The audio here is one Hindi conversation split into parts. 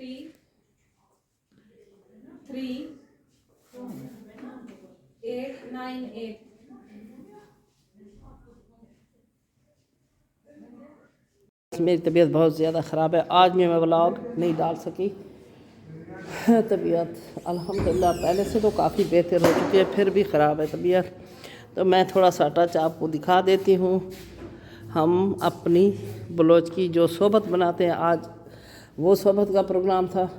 63898। मेरी तबीयत बहुत ज़्यादा ख़राब है, आज मैं व्लॉग नहीं डाल सकी। तबीयत अल्हम्दुलिल्लाह पहले से तो काफ़ी बेहतर हो चुकी है, फिर भी ख़राब है तबीयत। तो मैं थोड़ा सा टच आपको दिखा देती हूँ। हम अपनी बलोच की जो सोहबत बनाते हैं, आज वो सोहबत का प्रोग्राम था।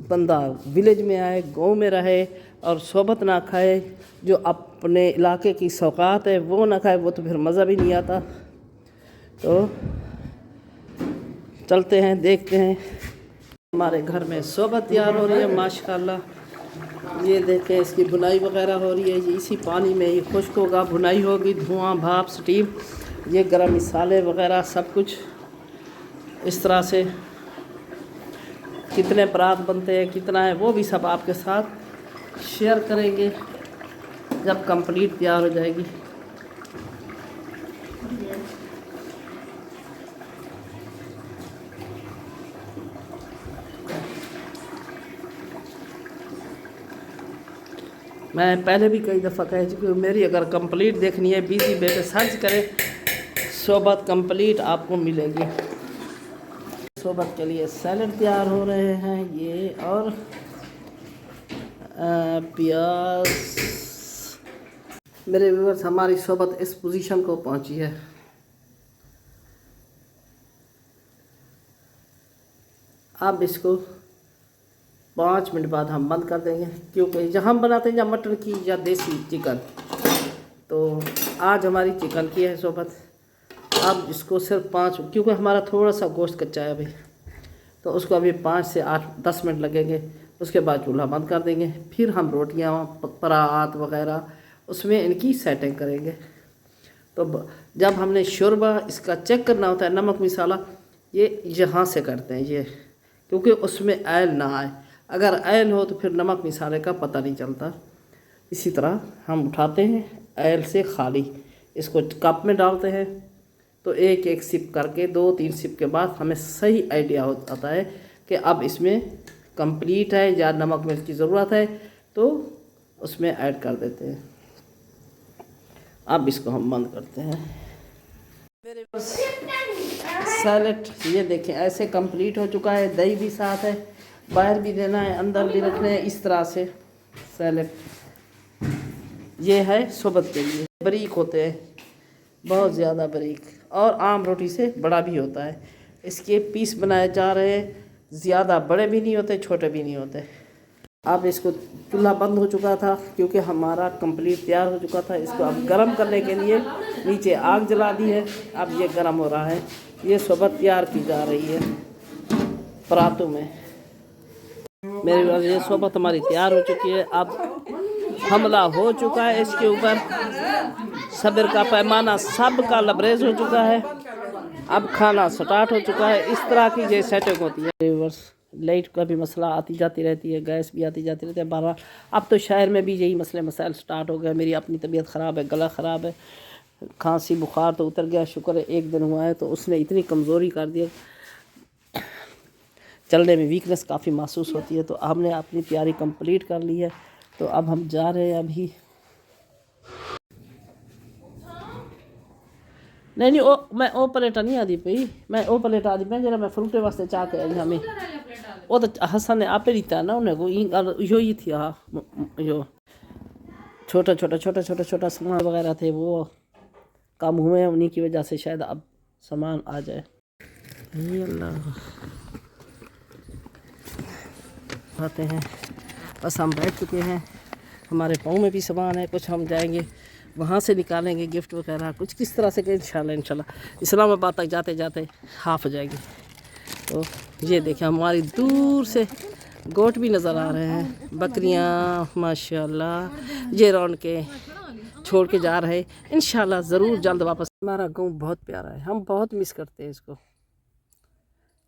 बंदा विलेज में आए, गांव में रहे और सोहबत ना खाए, जो अपने इलाके की सौगात है वो ना खाए, वो तो फिर मज़ा भी नहीं आता। तो चलते हैं, देखते हैं। हमारे घर में सोहबत तैयार हो रही है माशाल्लाह। ये देखें, इसकी बुनाई वगैरह हो रही है। ये इसी पानी में ये खुश्क होगा, बुनाई होगी, धुआं, भाप, स्टीम, ये गरम मसाले वगैरह सब कुछ इस तरह से। कितने परात बनते हैं, कितना है, वो भी सब आपके साथ शेयर करेंगे जब कंप्लीट तैयार हो जाएगी। मैं पहले भी कई दफ़ा कह चुकी हूँ, मेरी अगर कंप्लीट देखनी है, बिजी बेटे सर्च करें, सोहबत कंप्लीट आपको मिलेगी। सोहबत के लिए सैलड तैयार हो रहे हैं ये, और प्याज। मेरे व्यूअर्स, हमारी सोहबत इस पोजीशन को पहुंची है। अब इसको 5 मिनट बाद हम बंद कर देंगे, क्योंकि जहाँ हम बनाते हैं या मटन की या देसी चिकन, तो आज हमारी चिकन की है सोहबत। अब इसको सिर्फ 5, क्योंकि हमारा थोड़ा सा गोश्त कच्चा है अभी, तो उसको अभी 5 से 8-10 मिनट लगेंगे। उसके बाद चूल्हा बंद कर देंगे। फिर हम रोटियाँ, परात वगैरह उसमें इनकी सेटिंग करेंगे। तो जब हमने शोरबा इसका चेक करना होता है, नमक मिसाला, ये यहाँ से करते हैं ये, क्योंकि उसमें ऐल ना आए। अगर ऐल हो तो फिर नमक मिसाले का पता नहीं चलता। इसी तरह हम उठाते हैं ऐल से खाली, इसको कप में डालते हैं, तो एक एक सिप करके 2-3 सिप के बाद हमें सही आइडिया हो जाता है कि अब इसमें कंप्लीट है या नमक मिर्च की ज़रूरत है, तो उसमें ऐड कर देते हैं। अब इसको हम बंद करते हैं। मेरे पास सैलेड ये देखें ऐसे कंप्लीट हो चुका है। दही भी साथ है, बाहर भी देना है, अंदर भी रखना है, इस तरह से सैलेड। ये है सोहबत के लिए, बारीक होते हैं, बहुत ज़्यादा बारीक, और आम रोटी से बड़ा भी होता है। इसके पीस बनाए जा रहे हैं, ज़्यादा बड़े भी नहीं होते, छोटे भी नहीं होते। अब इसको चूल्हा बंद हो चुका था क्योंकि हमारा कंप्लीट तैयार हो चुका था। इसको अब गरम करने के लिए नीचे आग जला दी है। अब ये गरम हो रहा है। ये सोहबत तैयार की जा रही है परातों में। मेरी ये सोहबत हमारी तैयार हो चुकी है। अब हमला हो चुका है इसके ऊपर, सब्र का पैमाना सबका लबरेज हो चुका है। अब खाना स्टार्ट हो चुका है। इस तरह की ये सेटिंग होती है। लाइट का भी मसला आती जाती रहती है, गैस भी आती जाती रहती है। बहरहाल अब तो शहर में भी यही मसले मसाइल स्टार्ट हो गए। मेरी अपनी तबीयत ख़राब है, गला ख़राब है, खांसी बुखार तो उतर गया, शुक्र है 1 दिन हुआ है, तो उसने इतनी कमज़ोरी कर दी, चलने में वीकनेस काफ़ी महसूस होती है। तो हमने अपनी तैयारी कंप्लीट कर ली है। तो अब हम जा रहे हैं अभी। नहीं ओ मैं ओ प्लेटा नहीं आती पई, मैं ओ प्लेट आती पे जरा मैं फ्रूटे वास्ते चाह के आई हमें। वो तो हसन ने आपे दिता ना, उन्हें को यो ही थी। हाँ, यो छोटा सामान वगैरह थे, वो कम हुए हैं, उन्हीं की वजह से शायद अब सामान आ जाए। ये अल्लाह, आते हैं बस, हम बैठ चुके हैं। हमारे पाँव में भी सामान है, कुछ हम जाएंगे वहाँ से निकालेंगे गिफ्ट वगैरह कुछ, किस तरह से इंशाल्लाह इस्लामाबाद तक जाते जाते हाफ हो जाएगी। तो ये देखें, हमारी दूर से गोट भी नज़र आ रहे हैं, बकरियाँ माशाल्लाह। ये रौन के छोड़ के जा रहे, इंशाल्लाह ज़रूर जल्द वापस। हमारा गांव बहुत प्यारा है, हम बहुत मिस करते हैं इसको।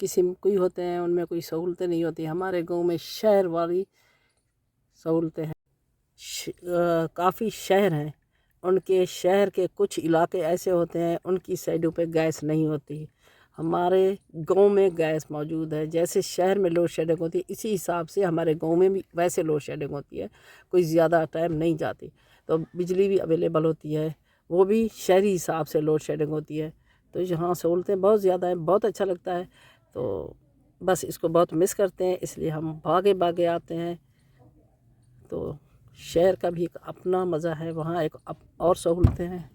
किसी में कोई होते हैं, उनमें कोई सहूलतें नहीं होती। हमारे गांव में शहर वाली सहूलतें हैं। काफ़ी शहर हैं, उनके शहर के कुछ इलाके ऐसे होते हैं, उनकी साइडों पे गैस नहीं होती। हमारे गांव में गैस मौजूद है। जैसे शहर में लोड शेडिंग होती है, इसी हिसाब से हमारे गांव में भी वैसे लोड शेडिंग होती है, कोई ज़्यादा टाइम नहीं जाती। तो बिजली भी अवेलेबल होती है, वो भी शहरी हिसाब से लोड शेडिंग होती है। तो यहाँ सहूलतें बहुत ज़्यादा हैं, बहुत अच्छा लगता है। तो बस इसको बहुत मिस करते हैं, इसलिए हम भागे भागे आते हैं। तो शहर का भी एक अपना मज़ा है, वहाँ एक और सहूलतें हैं।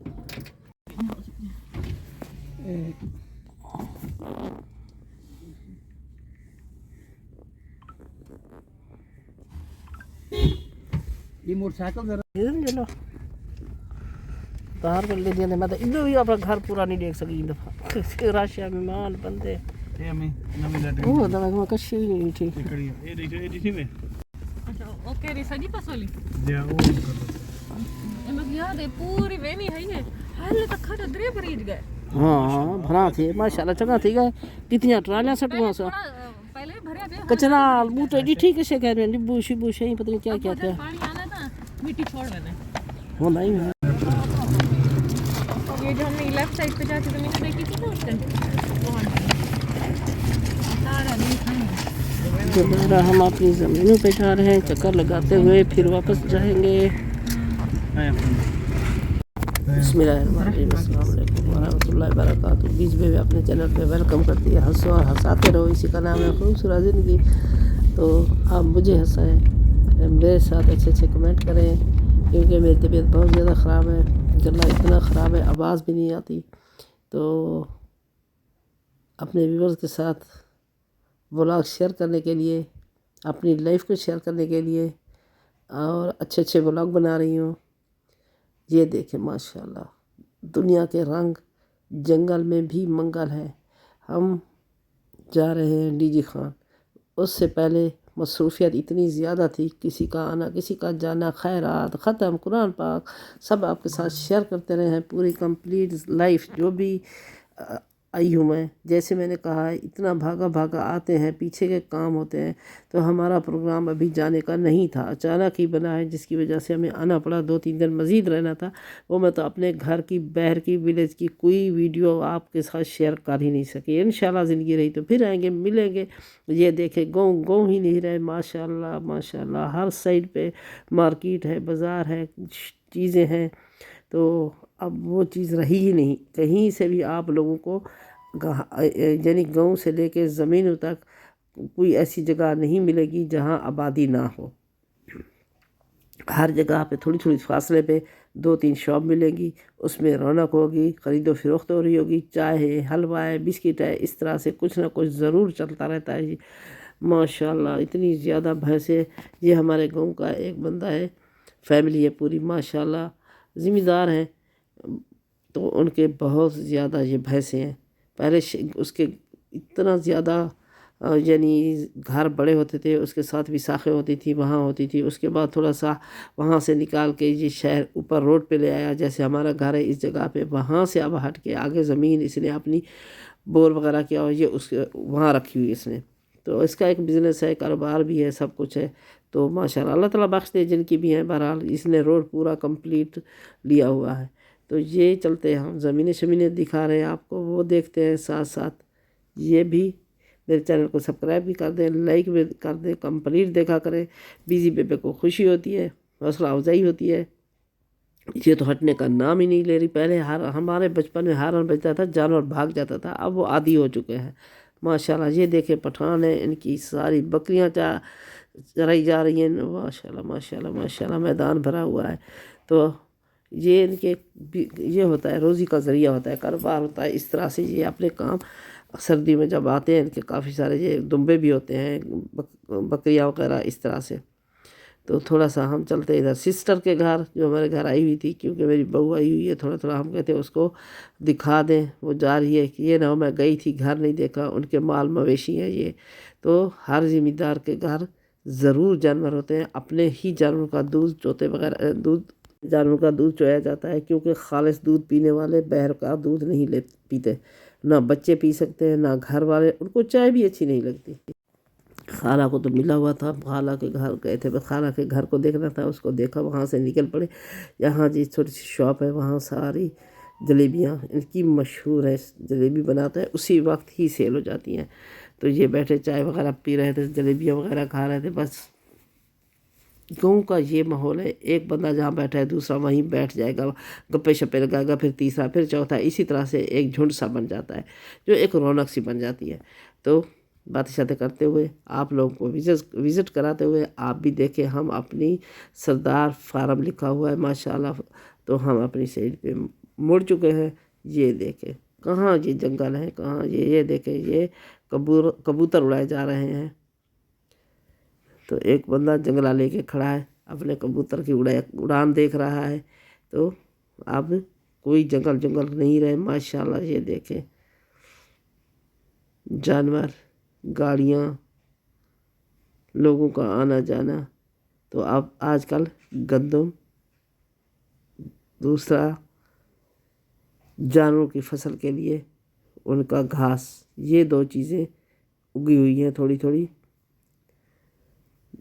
ये मोटरसाइकिल जरा ले लो बाहर कर ले दिया। मैं तो इधर भी अपना घर पूरा नहीं देख सकी दफा राशिया मेहमान बंदे ये हमें नवी लैटरिन वो तो मैं कशी नहीं थी कड़ी ये देखो में अच्छा ओके रे सजी पसोली जे वो कर दो एमक याद है पूरी वेनी है ये हाल तक खड़ दरे भरीज गए हाँ भरा थे माशाल्लाह चंगा थी गए कितनी ट्रालियां सटुआ सा पहले भरे दे कचरा बूटे जी ठीक से कह रहे हैं नींबू शिबू सही पता नहीं क्या क्या था पानी आना था मिट्टी छोड़ देना वो नहीं है। ये जो हमने लेफ्ट साइड पे जाते तो मैंने देखी थी ना उस दिन सारा नहीं खाएंगे दोबारा हम अपनी ज़मीनों पे जा रहे हैं, चक्कर लगाते हुए फिर वापस जाएंगे। बीच में भी अपने चैनल पे वेलकम करती है। हंसो और हंसाते रहो, इसी का नाम है खूबसूरत ज़िंदगी। तो आप मुझे हंसाएं, मेरे साथ अच्छे अच्छे कमेंट करें, क्योंकि मेरी तबीयत बहुत ज़्यादा ख़राब है, गला इतना ख़राब है, आवाज़ भी नहीं आती। तो अपने व्यूअर्स के साथ व्लॉग शेयर करने के लिए, अपनी लाइफ को शेयर करने के लिए और अच्छे अच्छे व्लॉग बना रही हूँ। ये देखें माशाल्लाह, दुनिया के रंग, जंगल में भी मंगल है। हम जा रहे हैं डीजी खान। उससे पहले मसरूफियत इतनी ज़्यादा थी, किसी का आना किसी का जाना, खैरात, ख़त्म, कुरान पाक सब आपके साथ शेयर करते रहे हैं। पूरी कंप्लीट लाइफ जो भी आई हूँ मैं, जैसे मैंने कहा है, इतना भागा भागा आते हैं, पीछे के काम होते हैं। तो हमारा प्रोग्राम अभी जाने का नहीं था, अचानक ही बना है, जिसकी वजह से हमें आना पड़ा। 2-3 दिन मज़ीद रहना था। वो मैं तो अपने घर की, बहर की, विलेज की कोई वीडियो आपके साथ शेयर कर ही नहीं सकी। इंशाल्लाह ज़िंदगी रही तो फिर आएंगे, मिलेंगे। ये देखें गाँव गाँव ही नहीं रहे, माशाल्लाह माशाल्लाह। हर साइड पे मार्केट है, बाज़ार है, चीज़ें हैं। तो अब वो चीज़ रही ही नहीं। कहीं से भी आप लोगों को यानी गांव से लेके ज़मीनों तक कोई ऐसी जगह नहीं मिलेगी जहां आबादी ना हो। हर जगह पे थोड़ी थोड़ी फासले पे 2-3 शॉप मिलेंगी, उसमें रौनक होगी, ख़रीदो फरोख्त हो रही होगी, चाय है, हलवा है, बिस्किट है, इस तरह से कुछ ना कुछ ज़रूर चलता रहता है जी। माशाल्लाह इतनी ज़्यादा भैंसें। ये हमारे गांव का एक बंदा है, फैमिली है पूरी माशाल्लाह, ज़िम्मेदार हैं। तो उनके बहुत ज़्यादा ये भैंसें हैं। पहले उसके इतना ज़्यादा यानी घर बड़े होते थे, उसके साथ भी शाखें होती थी, वहाँ होती थी। उसके बाद थोड़ा सा वहाँ से निकाल के ये शहर ऊपर रोड पे ले आया, जैसे हमारा घर है इस जगह पे। वहाँ से अब हट के आगे ज़मीन इसने अपनी बोर वगैरह किया, और ये उसके वहाँ रखी हुई इसने। तो इसका एक बिज़नेस है, कारोबार भी है, सब कुछ है। तो माशाल्लाह अल्लाह ताला बख्श दे जिनकी भी हैं। बहरहाल इसने रोड पूरा कंप्लीट लिया हुआ है। तो ये चलते हैं, हम ज़मीनें दिखा रहे हैं आपको, वो देखते हैं साथ साथ। ये भी मेरे चैनल को सब्सक्राइब भी कर दें, लाइक भी कर दें, कंप्लीट देखा करें। बीजी बेबे को खुशी होती है, हौसला अफजाई होती है। ये तो हटने का नाम ही नहीं ले रही। पहले हमारे बचपन में हारन बजता था, जानवर भाग जाता था, अब वो आदी हो चुके हैं माशाल्लाह। ये देखे पठान है, इनकी सारी बकरियां चराई जा रही हैं माशाल्लाह माशाल्लाह माशाल्लाह। मैदान भरा हुआ है। तो ये इनके ये होता है, रोज़ी का ज़रिया होता है, कारोबार होता है। इस तरह से ये अपने काम सर्दी में जब आते हैं, इनके काफ़ी सारे ये दुम्बे भी होते हैं, बकरियाँ वगैरह इस तरह से। तो थोड़ा सा हम चलते इधर सिस्टर के घर, जो हमारे घर आई हुई थी, क्योंकि मेरी बहू आई हुई है। थोड़ा थोड़ा हम कहते हैं उसको दिखा दें, वो जा रही है कि ये ना हो मैं गई थी घर नहीं देखा। उनके माल मवेशी हैं ये। तो हर ज़िम्मेदार के घर ज़रूर जानवर होते हैं। अपने ही जानवर का दूध चोते वगैरह, जानवर का दूध चोया जाता है, क्योंकि खालिस दूध पीने वाले बहर का दूध नहीं पीते। ना बच्चे पी सकते हैं, ना घर वाले, उनको चाय भी अच्छी नहीं लगती। खाला को तो मिला हुआ था, खाला के घर गए थे, खाला के घर को देखना था, उसको देखा, वहाँ से निकल पड़े। यहाँ जी छोटी सी शॉप है, वहाँ सारी जलेबियाँ इनकी मशहूर है, जलेबी बनाते हैं उसी वक्त ही सेल हो जाती हैं। तो ये बैठे चाय वगैरह पी रहे थे, जलेबियाँ वगैरह खा रहे थे। बस गाँव का ये माहौल है, एक बंदा जहाँ बैठा है दूसरा वहीं बैठ जाएगा, गप्पे शप्पे लगाएगा, फिर तीसरा, फिर चौथा, इसी तरह से एक झुंड सा बन जाता है जो एक रौनक सी बन जाती है। तो बातें शातें करते हुए आप लोगों को विज़िट कराते हुए आप भी देखें, हम अपनी सरदार फार्म लिखा हुआ है माशाल्लाह, तो हम अपनी साइड पे मुड़ चुके हैं। ये देखें कहाँ ये जंगल है, कहाँ ये देखें ये कबूतर उड़ाए जा रहे हैं। तो एक बंदा जंगला लेके खड़ा है, अपने कबूतर की उड़ान देख रहा है। तो अब कोई जंगल नहीं रहे माशाल्लाह। ये देखें जानवर, गाड़ियाँ, लोगों का आना जाना। तो अब आजकल गंदम, दूसरा जानवरों की फसल के लिए उनका घास, ये दो चीज़ें उगी हुई हैं थोड़ी थोड़ी।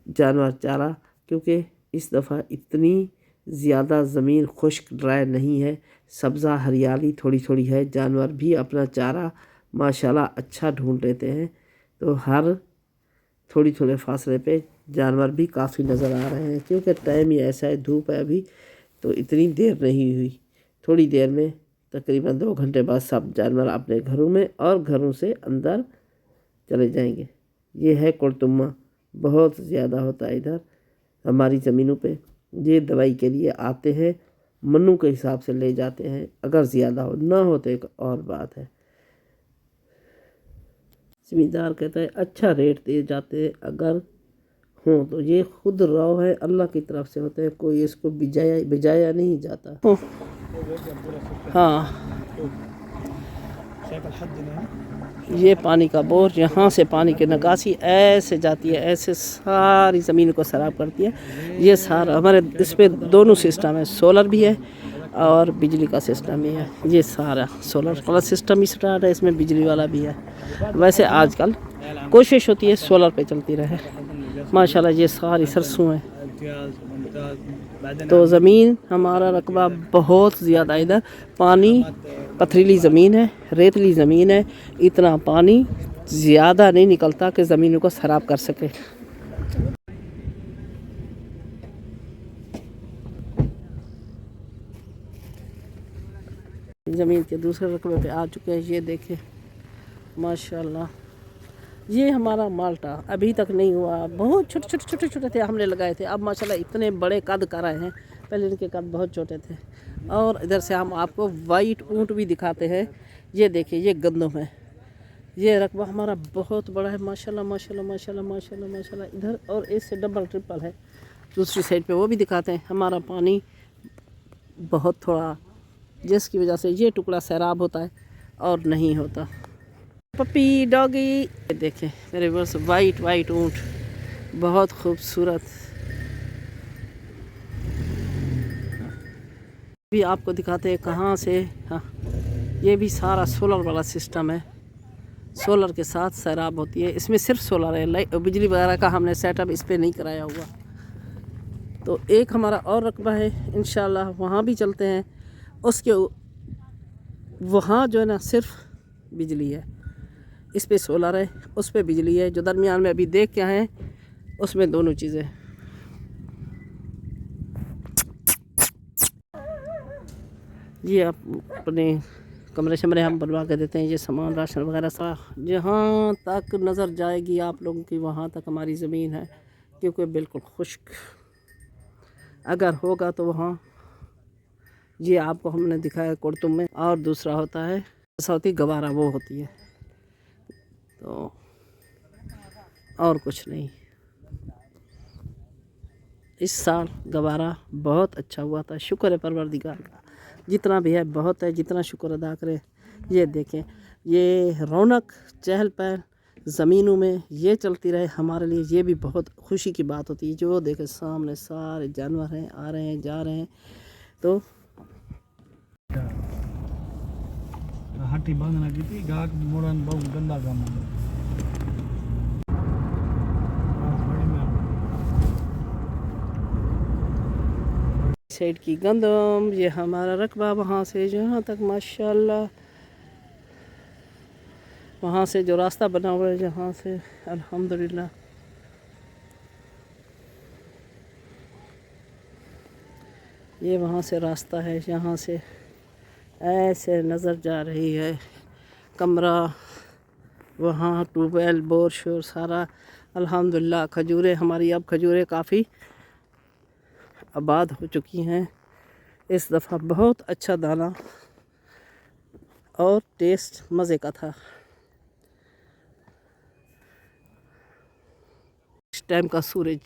जानवर चारा, क्योंकि इस दफ़ा इतनी ज़्यादा ज़मीन खुश्क ड्राई नहीं है, सब्ज़ा हरियाली थोड़ी थोड़ी है। जानवर भी अपना चारा माशाल्लाह अच्छा ढूंढ लेते हैं। तो हर थोड़े फासले पे जानवर भी काफ़ी नज़र आ रहे हैं, क्योंकि टाइम ही ऐसा है, धूप है अभी, तो इतनी देर नहीं हुई। थोड़ी देर में तकरीबन 2 घंटे बाद सब जानवर अपने घरों में और घरों से अंदर चले जाएंगे। ये है कुर्तुम्मा, बहुत ज़्यादा होता है इधर हमारी ज़मीनों पे। ये दवाई के लिए आते हैं, मन्नू के हिसाब से ले जाते हैं, अगर ज़्यादा हो, ना हो तो एक और बात है। ज़मींदार कहता है अच्छा रेट दे जाते हैं, अगर हों तो। ये खुद राव है, अल्लाह की तरफ से होते हैं, कोई इसको बिजाया नहीं जाता। हाँ, ये पानी का बोर, यहाँ से पानी की निकासी ऐसे जाती है, ऐसे सारी ज़मीन को खराब करती है। ये सारा हमारे इस पे दोनों सिस्टम है, सोलर भी है और बिजली का सिस्टम भी है। ये सारा सोलर वाला सिस्टम ही स्टार्ट है, इसमें बिजली वाला भी है। वैसे आजकल कोशिश होती है सोलर पे चलती रहे माशाल्लाह। ये सारी सरसों है। तो ज़मीन हमारा रकबा बहुत ज़्यादा, इधर पानी पथरीली ज़मीन है, रेतली ज़मीन है, इतना पानी ज़्यादा नहीं निकलता कि ज़मीनों को ख़राब कर सके। ज़मीन के दूसरे रकबे पे आ चुके हैं। ये देखें माशाल्लाह, ये हमारा माल्टा अभी तक नहीं हुआ, बहुत छोटे थे, हमने लगाए थे। अब माशाल्लाह इतने बड़े कद कर रहे हैं, पहले इनके कद बहुत छोटे थे। और इधर से हम आपको वाइट ऊंट भी दिखाते हैं। ये देखिए ये गंदम है, ये रकबा हमारा बहुत बड़ा है माशाल्लाह माशाल्लाह माशाल्लाह माशाल्लाह माशाल्लाह। इधर और इससे डबल ट्रिपल है, दूसरी साइड पे वो भी दिखाते हैं। हमारा पानी बहुत थोड़ा, जिसकी वजह से ये टुकड़ा सैराब होता है और नहीं होता। पपी डॉगी देखें मेरे बस, वाइट ऊंट बहुत खूबसूरत। भी आपको दिखाते हैं कहाँ से। हाँ, ये भी सारा सोलर वाला सिस्टम है, सोलर के साथ सैराब होती है। इसमें सिर्फ सोलर है, लाइट बिजली वगैरह का हमने सेटअप इस पर नहीं कराया हुआ। तो एक हमारा और रकबा है, इंशाल्लाह वहाँ भी चलते हैं। उसके वहाँ जो है ना सिर्फ बिजली है, इस पे सोलर है, उस पे बिजली है। जो दरमियान में अभी देख के हैं उसमें दोनों चीज़ें। ये आप अपने कमरे शमरे हम बनवा के देते हैं। ये सामान राशन वगैरह सा जहाँ तक नज़र जाएगी आप लोगों की, वहाँ तक हमारी ज़मीन है, क्योंकि बिल्कुल खुश्क अगर होगा तो वहाँ। ये आपको हमने दिखाया कुर्तुम में, और दूसरा होता है सौती गवारा, वो होती है। तो और कुछ नहीं। इस साल गवारा बहुत अच्छा हुआ था, शुक्र है परवरदिगार का। जितना भी है बहुत है, जितना शुक्र अदा करें। ये देखें, ये रौनक चहल पहल ज़मीनों में ये चलती रहे हमारे लिए, ये भी बहुत खुशी की बात होती है। जो देखें सामने सारे जानवर हैं, आ रहे हैं जा रहे हैं। तो हाथी बांधना की थी, गाक मोड़न बहुत गंदा काम है। साइड की गंदम, ये हमारा रकबा वहाँ से जहाँ तक माशाल्लाह, वहाँ से जो रास्ता बना हुआ है जहाँ से अल्हम्दुलिल्लाह। ये वहाँ से रास्ता है, यहाँ से ऐसे नज़र जा रही है कमरा, वहाँ ट्यूबवेल बोर शोर सारा अल्हम्दुलिल्लाह। खजूरें हमारी अब खजूरें काफ़ी आबाद हो चुकी हैं। इस दफ़ा बहुत अच्छा दाना और टेस्ट मज़े का था। इस टाइम का सूरज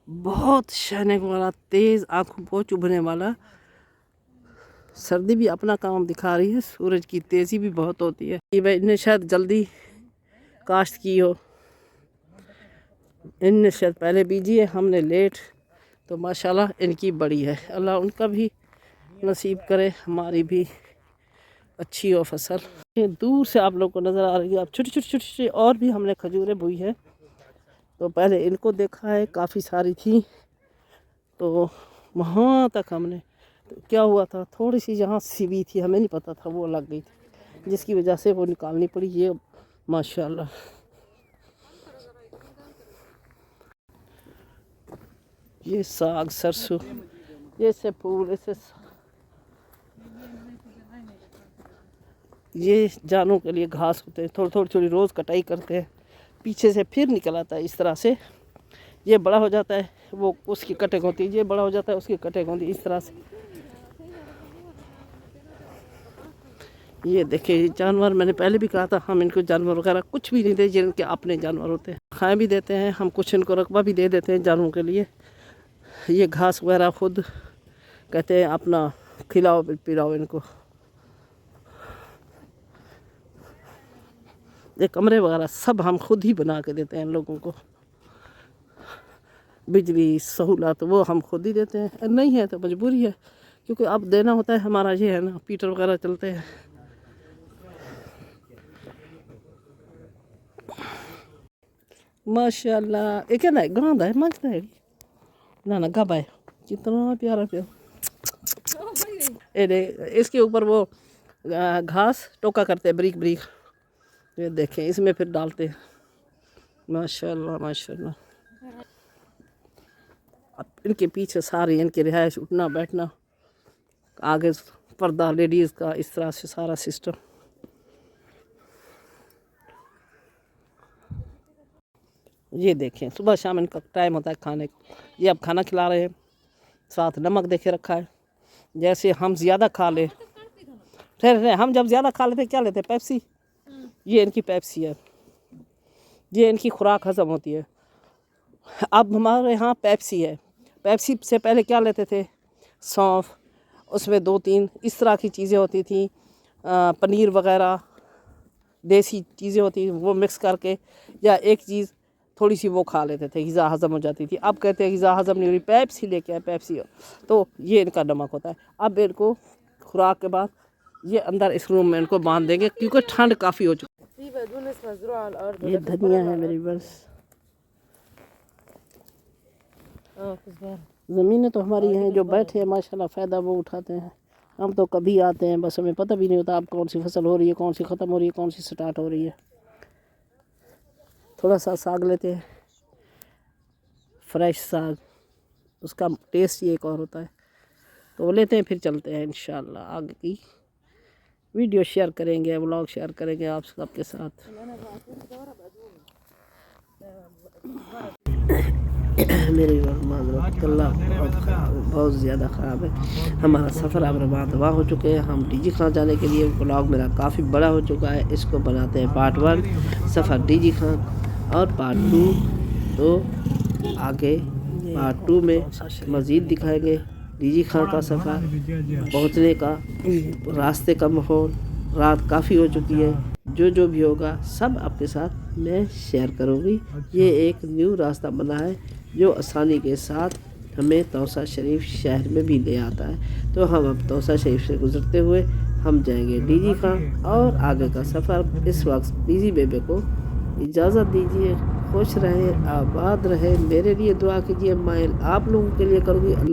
बहुत शहने वाला, तेज़ आँखों को चुभने वाला। सर्दी भी अपना काम दिखा रही है, सूरज की तेज़ी भी बहुत होती है। ये इनने शायद जल्दी काश्त की हो, इनने शायद पहले बीजी है, हमने लेट, तो माशाल्लाह इनकी बड़ी है। अल्लाह उनका भी नसीब करे, हमारी भी अच्छी हो फसल। ये दूर से आप लोग को नज़र आ रही है, अब छोटी छोटी छोटी छोटी और भी हमने खजूरें बोई है। तो पहले इनको देखा है, काफ़ी सारी थी, तो वहाँ तक हमने, तो क्या हुआ था, थोड़ी सी जहाँ सिवी थी, हमें नहीं पता था, वो लग गई थी, जिसकी वजह से वो निकालनी पड़ी। ये माशाल्लाह ये साग सरसों, ये से फूल, ऐसे ये जानों के लिए घास होते हैं, थोड़ी थोड़ी थोड़ी रोज़ कटाई करते हैं, पीछे से फिर निकल आता है इस तरह से। ये बड़ा हो जाता है, वो उसकी कटिंग होती है, ये बड़ा हो जाता है, उसकी कटिंग होती है, इस तरह से। ये देखिए जानवर, मैंने पहले भी कहा था, हम इनको जानवर वगैरह कुछ भी नहीं देते, जिनके अपने जानवर होते हैं, खाएँ भी देते हैं हम, कुछ इनको रकबा भी दे देते हैं जानवरों के लिए। ये घास वगैरह खुद कहते हैं अपना खिलाओ पिलाओ इनको। ये कमरे वगैरह सब हम खुद ही बना के देते हैं इन लोगों को। बिजली सहूलत वो हम खुद ही देते हैं, नहीं है तो मजबूरी है, क्योंकि अब देना होता है। हमारा ये है ना, पीटर वगैरह चलते हैं। माशाल्लाह ये क्या ना गांदा है, मजदा है ना, ना गबा है, कितना प्यारा प्यारा। इसके ऊपर वो घास टोका करते हैं बारीक बारीक, ये देखें, इसमें फिर डालते हैं। माशाल्लाह माशाल्लाह। अब इनके पीछे सारी इनकी रिहाइश, उठना बैठना, आगे पर्दा लेडीज़ का, इस तरह से सारा सिस्टम। ये देखें सुबह शाम इनका टाइम होता है खाने का। ये अब खाना खिला रहे हैं, साथ नमक देखे रखा है, जैसे हम ज़्यादा खा लें। ठहरे, हम जब ज़्यादा खा लेते क्या लेते, पेप्सी। ये इनकी पेप्सी है, ये इनकी खुराक हज़म होती है। अब हमारे यहाँ पेप्सी है, पेप्सी से पहले क्या लेते थे, सौंफ, उसमें 2-3 इस तरह की चीज़ें होती थी, पनीर वगैरह देसी चीज़ें होती, वो मिक्स करके, या एक चीज़ थोड़ी सी वो खा लेते थे, ग़िज़ा हज़म हो जाती थी। अब कहते हैं ग़िज़ा हज़म नहीं हो रही, पेप्सी लेके आए, पेप्सी हो। तो ये इनका नमक होता है। अब इनको खुराक के बाद ये अंदर इस रूम में इनको बांध देंगे, क्योंकि ठंड काफ़ी हो चुकी है। ये धनिया है मेरी, बस ज़मीनें तो हमारी हैं, जो बैठे हैं माशाल्लाह फ़ायदा वो उठाते हैं। हम तो कभी आते हैं, बस हमें पता भी नहीं होता अब कौन सी फसल हो रही है, कौन सी ख़त्म हो रही है, कौन सी स्टार्ट हो रही है। थोड़ा सा साग लेते हैं, फ्रेश साग, उसका टेस्ट ही एक और होता है, तो वो लेते हैं, फिर चलते हैं। इंशाल्लाह आगे की वीडियो शेयर करेंगे, व्लॉग शेयर करेंगे आप सबके साथ। मेरी माजरत बहुत ज़्यादा ख़राब है। हमारा सफ़र अब रवा दवा हो चुके हैं, हम डीजी खां जाने के लिए, व्लॉग मेरा काफ़ी बड़ा हो चुका है, इसको बनाते हैं पार्ट 1 सफ़र डीजी खां, और पार्ट 2 तो आगे पार्ट 2 में मज़ीद दिखाएंगे डीजी खां का सफ़र, पहुँचने का रास्ते का माहौल। रात काफ़ी हो चुकी है, जो भी होगा सब आपके साथ मैं शेयर करूँगी। ये एक न्यू रास्ता बना है जो आसानी के साथ हमें तौसा शरीफ शहर में भी ले आता है। तो हम अब तौसा शरीफ से गुज़रते हुए हम जाएंगे डीजी खां, और आगे का सफ़र। इस वक्त बीजी बेबे को इजाज़त दीजिए, खुश रहें, आबाद रहें, मेरे लिए दुआ कीजिए, मैं आप लोगों के लिए करूँगी। अल्लाह